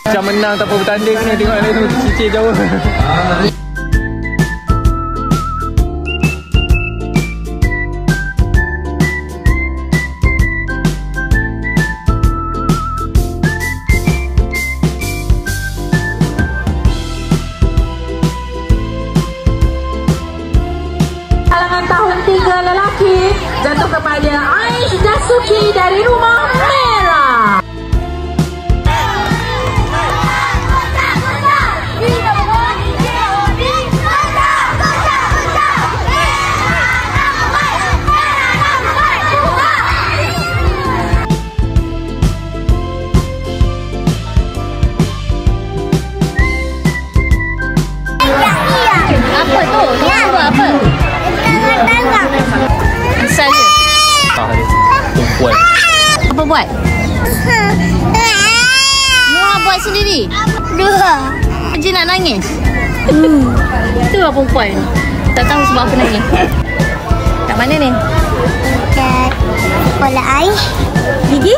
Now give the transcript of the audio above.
Macam menang tanpa bertanding ni. Tengok ni tu, cicir jauh. Kalangan tahun 3 lelaki jatuh kepada Aish Dasuki dari Rumah Merah. Apa tu? Dia buat apa? Asal dia? Perempuan. Apa buat? Noah buat sendiri? Dia nak nangis? Itu lah perempuan. Tak tahu sebab apa nangis. Kat mana ni? Dekat kepala Aish. Gigi?